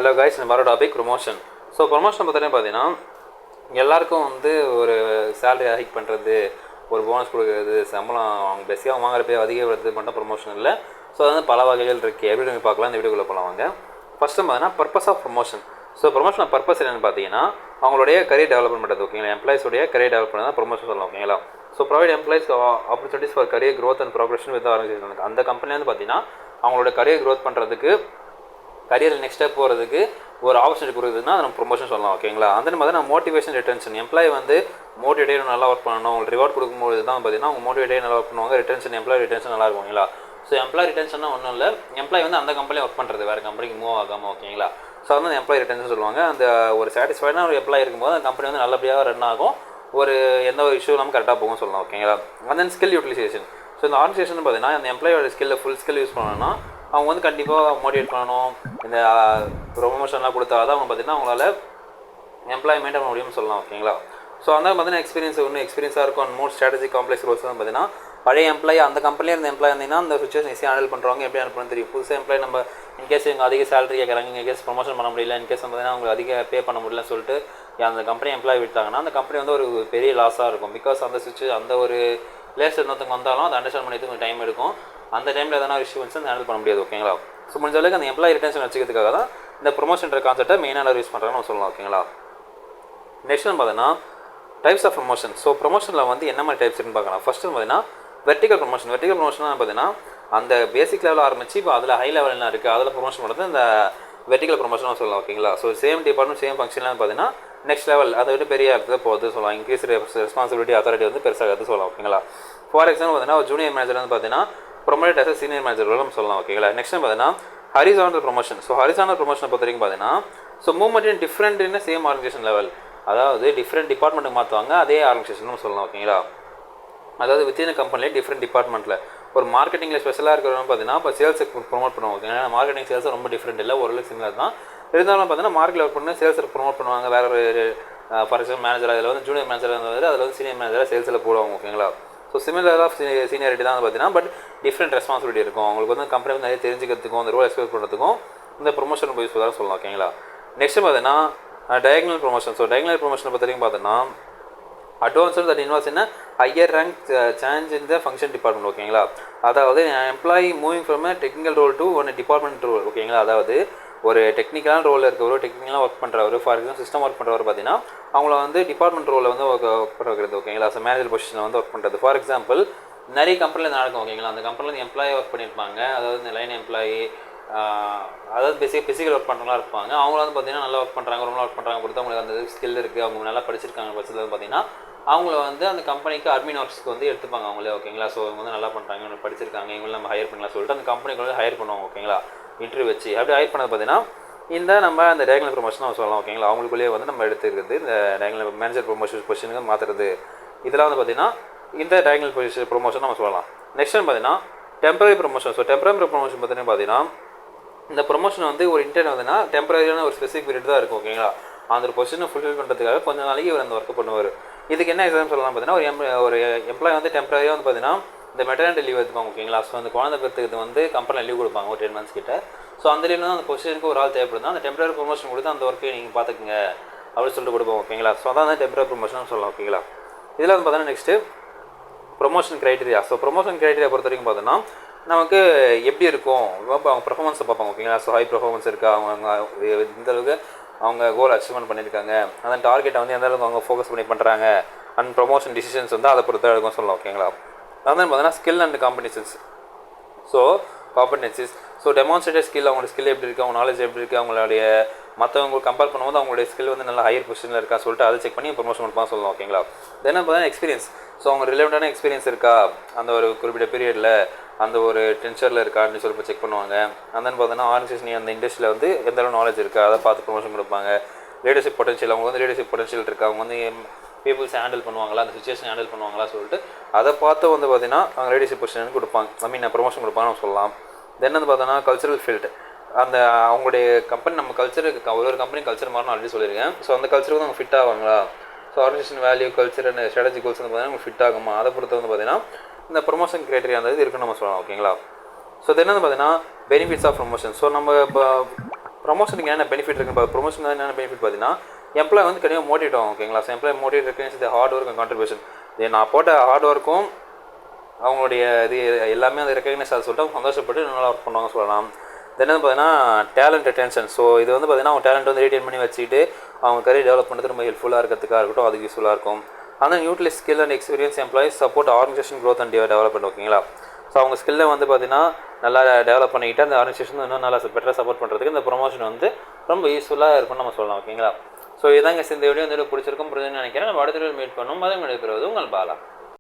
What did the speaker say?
Hello guys, இந்த மாதிரி topic promotion. So promotion பார்த்தீங்கன்னா எல்லாருக்கும் வந்து ஒரு சேலரி ஹைக் பண்ணுறது, ஒரு போனஸ் கொடுக்குறது, சம்பளம் அவங்க பெஸ்ட்டாக வாங்குறப்பே அதிகப்படுறது மட்டும் ப்ரொமோஷன் இல்லை. ஸோ அது வந்து பல வகைகள் இருக்குது. எப்படி நீங்கள் பார்க்கலாம், இந்த வீடியோக்குள்ளே போகலாம் வாங்க. ஃபஸ்ட்டு பார்த்தீங்கன்னா purpose of promotion. So promotion purpose என்னென்னு பார்த்தீங்கன்னா அவங்களுடைய கரியர் டெவலப்மெண்ட் பண்ணுறது. ஓகேங்களா, எம்ப்ளாயிஸோடைய கரியர் டெவலப்மெண்ட் தான் ப்ரொமோஷன் சொல்லலாம். ஓகேங்களா, so provide employees opportunities for career growth and progression with organisation. அந்த கம்பெனி வந்து பார்த்தீங்கன்னா அவங்களோட கரியர் க்ரோத் பண்ணுறதுக்கு, கரியரில் நெக்ஸ்ட் ஸ்டெப் போகிறதுக்கு ஒரு ஆப்பர்ச்சுனிட்டி கொடுக்குதுன்னா அதை நம்ம ப்ரொமோஷன் சொல்லலாம். ஓகேங்களா, அந்த மாதிரி நான் மோட்டிவேஷன் ரிட்டன்ஷன். எம்ப்ளாயி வந்து மோட்டிவேட் நல்லா ஒர்க் பண்ணணும், உங்களுக்கு ரிவார்ட் கொடுக்கும்போது தான் பார்த்தீங்கன்னா அவங்க மோட்டிவேட் நல்லா ஒர்க் பண்ணுவாங்க. ரிட்டன்ஷன், எம்ப்ளாயி ரிட்டன்ஷன் நல்லா இருக்கும். ஓகேங்களா, ஸோ எம்ப்ளாயி ரிட்டன்ஷன்னா ஒன்றும் இல்லை, எம்ப்ளாயி வந்து அந்த கம்பெனியில் ஒர்க் பண்ணுறது, வேறு கம்பெனிக்கு மூவ் ஆகாமல். ஓகேங்களா, ஸோ வந்து எம்ப்ளாயி ரிட்டன்ஷன் சொல்லுவாங்க. அந்த ஒரு சாட்டிஸ்ஃபைடான ஒரு எம்ப்ளாயி இருக்கும்போது அந்த கம்பெனி வந்து நல்லபடியாக ரன் ஆகும், ஒரு எந்த ஒரு இஷ்யூ இல்லாமல் கரெக்டாக போகும் சொல்லலாம். ஓகேங்களா, and then skill utilisation. So இந்த ஆர்கனைசேஷன் பார்த்தீங்கன்னா அந்த எம்ப்ளாயோட ஸ்கில்லை ஃபுல் ஸ்கில் யூஸ் பண்ணணும்னா அவங்க வந்து கண்டிப்பாக மோட்டிவேட் பண்ணணும். இந்த ப்ரொமோஷன்லாம் கொடுத்தாதான் அவங்க பார்த்தீங்கன்னா அவங்களால எம்ப்ளாய் மெயின்டைன் பண்ண முடியும்னு சொல்லலாம். ஓகேங்களா, ஸோ அந்த பார்த்தீங்கன்னா எக்ஸ்பீரியன்ஸாக இருக்கும். And more strategy complex roles தான் பார்த்தீங்கன்னா பழைய எம்ப்ளாயி அந்த கம்பெனியில் இருந்த எம்ப்ளாய் இருந்தீங்கன்னா அந்த சுச்சுவேஷன் ஈஸியாக ஹேண்டில் பண்ணுறாங்க, எப்படி ஹேண்டில் பண்ண தெரியும். புதுசாக எம்ப்ளாய் நம்ம இன்கேஸ் இவங்க அதிக சேலரி கேட்குறாங்க, இன்கேஸ் ப்ரொமோஷன் பண்ண முடியல, இன்கேஸ் பார்த்தீங்கன்னா அவங்க அதிக பே பண்ண முடியலன்னு சொல்லிட்டு அந்த கம்பெனி எம்ப்ளாய் விட்டாங்கன்னா அந்த கம்பெனி வந்து ஒரு பெரிய லாஸாக இருக்கும். பிகாஸ் அந்த ஒரு பிளேஸ் இன்னொருத்தவங்க வந்தாலும் அதை அண்டர்ஸ்டாண்ட் பண்ணிட்டு டைம் எடுக்கும். அந்த டைமில் எதனா ஒரு இஷ்யூ வந்து ஹேண்டில் பண்ண முடியாது. ஓகேங்களா, ஸோ முடிஞ்ச அளவுக்கு அந்த எம்ப்ளாயி ரிட்டன்ஷன் வச்சுக்கிறதுக்காக தான் இந்த ப்ரொமோஷன்ற கான்செப்ட்டை மெயினாக யூஸ் பண்ணுறாங்கன்னு நம்ம சொல்லலாம். ஓகேங்களா, நெக்ஸ்ட் பார்த்தீங்கன்னா டைப்ஸ் ஆஃப் ப்ரொமோஷன். ஸோ ப்ரொமோஷனில் வந்து என்ன மாதிரி டைப்ஸ் இருக்குன்னு பார்க்கலாம். ஃபஸ்ட்டு பார்த்தீங்கன்னா வெர்டிகல் ப்ரொமோஷன். வெர்டிகல் ப்ரொமோஷன் பார்த்தீங்கன்னா அந்த பேசிக் லெவலில் ஆரம்பிச்சு இப்போ அதில் ஹை லெவலில் இருக்குது, அதில் ப்ரொமோஷன் பண்ணுறது இந்த வெர்டிகல் ப்ரொமோஷன் சொல்லலாம். ஓகேங்களா, ஸோ சேம் டிபார்ட்மெண்ட் சேம் ஃபங்க்ஷன்லாம் பார்த்தீங்கன்னா நெக்ஸ்ட் லெவல் அதை விட்டு பெரிய இடத்துல போகுது சொல்லலாம். இன்க்ரீஸ் ரெஸ்பான்சிபிலிட்டி அத்தாரிட்டி வந்து பெருசாக சொல்லலாம். ஓகேங்களா, ஃபார் எக்ஸாம்பிள் பார்த்தீங்கன்னா ஒரு ஜூனியர் மேனேஜர் வந்து பார்த்தீங்கன்னா ப்ரொமோட் ஆஸ் சீனியர் மேனேஜர் நம்ம சொல்லலாம். ஓகேங்களா, நெக்ஸ்ட் பார்த்தீங்கன்னா ஹரிசாண்டல் ப்ரொமோஷன். ஸோ ஹரிசாண்டல் ப்ரொமோஷனை பொறுத்த வரைக்கும் பார்த்தீங்கன்னா so movement in different in same organisation level, அதாவது டிஃப்ரெண்ட் டிபார்ட்மெண்ட்டுக்கு மாற்றுவாங்க அதே ஆர்கனைசேஷன் சொல்லலாம். ஓகேங்களா, அதாவது வித்தின் கம்பெனிலே டிஃப்ரெண்ட் டிபார்ட்மெண்ட்டில் ஒரு மார்க்கெட்டிங்கில் ஸ்பெஷலாக இருக்கிறவங்க பார்த்தீங்கன்னா இப்போ சேல்ஸுக்கு ப்ரொமோட் பண்ணுவாங்க. ஓகேங்களா, மார்க்கெட்டிங் சேல்ஸ் ரொம்ப டிஃப்ரெண்ட் இல்லை, ஓரளவுக்கு சிமிலர் தான். இருந்தாலும் பார்த்தீங்கன்னா மார்க்கெட்டில் ஒர்க் பண்ணி சேல்ஸுக்கு ப்ரொமோட் பண்ணுவாங்க. வேறு ஒரு ஃபார் எக்ஸாம்பிள் மேனேஜர், அதில் வந்து ஜூனியர் மேனேஜர் வந்து அதில் வந்து சீனியர் மேனேஜராக சேல்ஸில் போடுவாங்க. ஓகேங்களா, ஸோ சிமிலர் ஆஃப் சீனியாரிட்டி தான் பார்த்தீங்கன்னா, பட் டிஃப்ரெண்ட் ரெஸ்பான்சிபிலிட்டி இருக்கும். அவங்களுக்கு வந்து கம்பெனி வந்து நிறைய தெரிஞ்சுக்கிறதுக்கும் அந்த ரோல் எக்ஸ்பெக்ட் பண்ணுறதுக்கும் இந்த ப்ரொமோஷன் ரொம்ப யூஸ்ஃபுல்லாக சொல்லலாம். ஓகேங்களா, நெக்ஸ்ட் பார்த்தீங்கன்னா டயகனல் ப்ரொமோஷன். ஸோ டயகனல் ப்ரொமோஷனை பொறுத்த வரைக்கும் பார்த்தீங்கன்னா advanced that involves in higher rank change in the function department. ஓகேங்களா, அதாவது employee moving from technical role to one department role. ஓகேங்களா, அதாவது ஒரு டெக்னிக்கலான ரோலில் இருக்கிறவரோ டெக்னிக்கலாக ஒர்க் பண்ணுறவர், ஃபார் எக்ஸாம்பிள் சிஸ்டம் ஒர்க் பண்ணுறவர் பார்த்தீங்கன்னா அவங்கள வந்து டிபார்ட்மெண்ட் ரோலில் வந்து ஒர்க் பண்ண வைக்கிறது. ஓகேங்களா, ஸோ மேனேஜர் பொசிஷனில் வந்து ஒர்க் பண்ணுறது. ஃபார் எக்ஸாம்பிள் நிறைய கம்பெனியில் நடக்கும். ஓகேங்களா, அந்த கம்பெனியில் எம்ப்ளாயி ஒர்க் பண்ணியிருப்பாங்க, அதாவது இந்த லைன் எம்ப்ளாயி, அதாவது பிசிக்கல் ஒர்க் பண்ணுறவங்களா இருப்பாங்க. அவங்க வந்து பார்த்தீங்கன்னா நல்லா ஒர்க் பண்ணுறாங்க, ரொம்ப ஒர்க் பண்ணுறாங்க பொறுத்து அவங்களுக்கு அந்த ஸ்கில் இருக்குது, அவங்க நல்லா படிச்சிருக்காங்க பட்சத்தில் பார்த்தீங்கன்னா அவங்கள வந்து அந்த கம்பெனிக்கு அட்மின் ஒர்க்ஸ்க்கு வந்து எடுத்துப்பாங்க அவங்களே. ஓகேங்களா, ஸோ அவங்க வந்து நல்லா பண்ணுறாங்க, இவங்க படிச்சிருக்காங்க, இவங்களும் நம்ம ஹையர் பண்ணலாம் சொல்லிட்டு அந்த கம்பெனிக்கு வந்து ஹையர் பண்ணுவாங்க. ஓகேங்களா, இன்டர்வியூ வச்சு அப்படி ஹையர் பண்ணது பார்த்தீங்கன்னா இந்த நம்ம அந்த டயகனல் ப்ரொமோஷன் நம்ம சொல்லலாம். ஓகேங்களா, அவங்களுக்குள்ளேயே வந்து நம்ம எடுத்துக்கிறது இந்த டயகனல் மேனேஜர் ப்ரொமோஷன் பொசிஷனுக்கு மாற்றுறது, இதெல்லாம் வந்து பார்த்தீங்கன்னா இந்த டயகனல் ப்ரொமோஷன் நம்ம சொல்லலாம். நெக்ஸ்ட் பார்த்தீங்கன்னா temporary promotion. So temporary promotion பார்த்தீங்கன்னா இந்த ப்ரொமோஷன் வந்து ஒரு இன்டர்ன் வந்துன்னா டெம்பரரியான ஒரு ஸ்பெசிஃபிக் பீரியட் தான் இருக்கும். ஓகேங்களா, அந்த ஒரு பொசிஷனை ஃபுல்ஃபில் பண்ணுறதுக்காக கொஞ்சம் நாளைக்கு இவர் அந்த ஒர்க் பண்ணுவார். இதுக்கு என்ன எக்ஸாம்பிள் சொல்லலாம் பார்த்தீங்கன்னா ஒரு எம்ப்ளாய் வந்து டெம்பரரியாக வந்து பார்த்தீங்கன்னா இந்த மெட்டர்னிட்டி லீவ் எடுத்துப்பாங்க. ஓகேங்களா, ஸோ அந்த குழந்தை பெற்றுக்கிறது வந்து கம்பெனியில் லீவ் கொடுப்பாங்க ஒரு 10 months கிட்ட. ஸோ அந்த லீவில் தான் அந்த பொசிஷனுக்கு ஒரு ஆள் தேவைப்படுது, அந்த டெம்பரரி ப்ரொமோஷன் கொடுத்து அந்த ஒர்க்கை நீங்கள் பார்த்துக்குங்க அப்படின்னு சொல்லிட்டு கொடுப்போம். ஓகேங்களா, ஸோ அதான் டெம்பரரி ப்ரொமோஷன் சொல்லலாம். ஓகேங்களா, இதில் வந்து பார்த்தீங்கன்னா next promotion criteria. So promotion criteria பொறுத்த வரைக்கும் பார்த்தோன்னா நமக்கு எப்படி இருக்கும், அவங்க பர்ஃபார்மன்ஸை பார்ப்பாங்க. ஓகேங்களா, ஸோ ஹை பர்ஃபார்மன்ஸ் இருக்கா, அவங்க இந்த அளவுக்கு அவங்க கோல் அச்சீவ்மெண்ட் பண்ணியிருக்காங்க, அந்த டார்கெட்டை வந்து எந்த அளவுக்கு அவங்க ஃபோக்கஸ் பண்ணி பண்ணுறாங்க, அண்ட் ப்ரொமோஷன் டிசிஷன்ஸ் வந்து அதை பொறுத்த இருக்கும் சொல்லலாம். ஓகேங்களா, அதான் பார்த்தீங்கன்னா skill and competitions. So competencies, so demonstrated skill, அவங்களோட ஸ்கில் எப்படி இருக்குது, அவங்க நாலேஜ் எப்படி இருக்குது, அவங்களுடைய மற்றவங்க கம்பேர் பண்ணும்போது அவங்களுடைய ஸ்கில் வந்து நல்லா ஹையர் பொசிஷனில் இருக்கா சொல்லிட்டு அதை செக் பண்ணி ப்ரொமோஷன் கொடுப்பாங்க சொல்லலாம். ஓகேங்களா, தென் பார்த்தீங்கன்னா எக்ஸ்பீரியன்ஸ். ஸோ அவங்க ரிலேவெண்டான எக்ஸ்பீரியன்ஸ் இருக்கா அந்த ஒரு குறிப்பிட்ட பீரியடில், அந்த ஒரு டென்ஷரில் இருக்கா அப்படின்னு சொல்லி செக் பண்ணுவாங்க. அந்த பார்த்தீங்கன்னா ஆர்கனைசேஷன் அந்த இண்டஸ்ட்ரியில் வந்து எந்த அளவு நாலேஜ் இருக்கா அதை பார்த்து ப்ரொமோஷன் கொடுப்பாங்க. லீடர்ஷிப் பொட்டன்ஷியல், அவங்க வந்து லீடர்ஷிப் பொட்டன்ஷியல் இருக்கா, அவங்க வந்து பீப்புள்ஸ் ஹேண்டில் பண்ணுவாங்களா, அந்த சுச்சுவேஷன் ஹேண்டில் பண்ணுவாங்களா சொல்லிட்டு அதை பார்த்து வந்து பார்த்தீங்கன்னா அவங்க லீடர்ஷிப் பொசிஷன் கொடுப்பாங்க, ப்ரொமோஷன் கொடுப்பாங்கன்னு சொல்லலாம். தென் வந்து பார்த்தோன்னா கல்ச்சரல் ஃபீல்டு, அந்த அவங்களுடைய கம்பெனி நம்ம கல்ச்சருக்கு ஒரு கம்பெனி கல்ச்சர் மாதிரி நான் ஆல்ரெடி சொல்லியிருக்கேன். ஸோ அந்த கல்ச்சருக்கு வந்து அவங்க ஃபிட் ஆவாங்களா, so organisation value culture and strategy goals வந்து பார்த்தீங்கன்னா உங்களுக்கு ஃபிட் ஆகுமா, அதை பொறுத்து வந்து பார்த்தீங்கன்னா இந்த ப்ரொமோஷன் க்ரைட்டீரியா அந்த இது இருக்குன்னு நம்ம சொல்லலாம். ஓகேங்களா, ஸோ தென் வந்து பார்த்தீங்கன்னா பெனிஃபிட்ஸ் ஆஃப் ப்ரொமோஷன். ஸோ நம்ம இப்போ ப்ரொமோஷனுக்கு என்னென்ன பெனிஃபிட் இருக்குன்னு ப்ரொமோஷன் என்னென்ன பெனிஃபிட் பார்த்தீங்கன்னா எம்ப்ளாய் வந்து கண்டிப்பாக மோட்டிவேட் ஆகும். ஓகேங்களா? ஸோ எம்ப்ளாய் மோட்டிவேட் இருக்குன்னு ஹார்ட் ஒர்க் அண்ட் கான்ட்ரிபியூஷன். நான் போட்ட ஹார்ட் ஒர்க்கும் அவங்களுடைய இது எல்லாமே அந்த ரெக்கக்னைஸ் அதை சொல்லிட்டு அவங்க சந்தோஷப்பட்டு நல்லா ஒர்க் பண்ணுவாங்க சொல்லலாம். தென் வந்து பார்த்தீங்கன்னா டேலண்ட் ரிட்டென்ஷன். ஸோ இது வந்து பார்த்தீங்கன்னா அவங்க டேலண்ட் வந்து ரீட்டைன் பண்ணி வச்சுக்கிட்டு அவங்க கரியர் டெவலப் பண்ணுறது ரொம்ப ஹெல்ப்ஃபுல்லாக இருக்கிறதுக்காக இருக்கட்டும், அதுக்கு யூஸ்ஃபுல்லாக இருக்கும். அந்த utilise skill and experience employees support organisation growth and development. ஓகேங்களா? ஸோ அவங்க ஸ்கில்லை வந்து பார்த்தீங்கன்னா நல்லா டெவலப் பண்ணிக்கிட்டு அந்த ஆர்கனைசேஷன் இன்னும் நல்லா பெட்டராக சப்போர்ட் பண்ணுறதுக்கு இந்த ப்ரொமோஷன் வந்து ரொம்ப யூஸ்ஃபுல்லாக இருக்கும்னு நம்ம சொல்லலாம். ஓகேங்களா? ஸோ இதாங்க இந்த வீடியோ வந்து பிடிச்சிருக்கும் புரிஞ்சுன்னு நினைக்கிறேன். நம்ம அடுத்த வீடியோ மீட் பண்ணோம். மதம் எடுக்கிறது உங்கள் பாலா.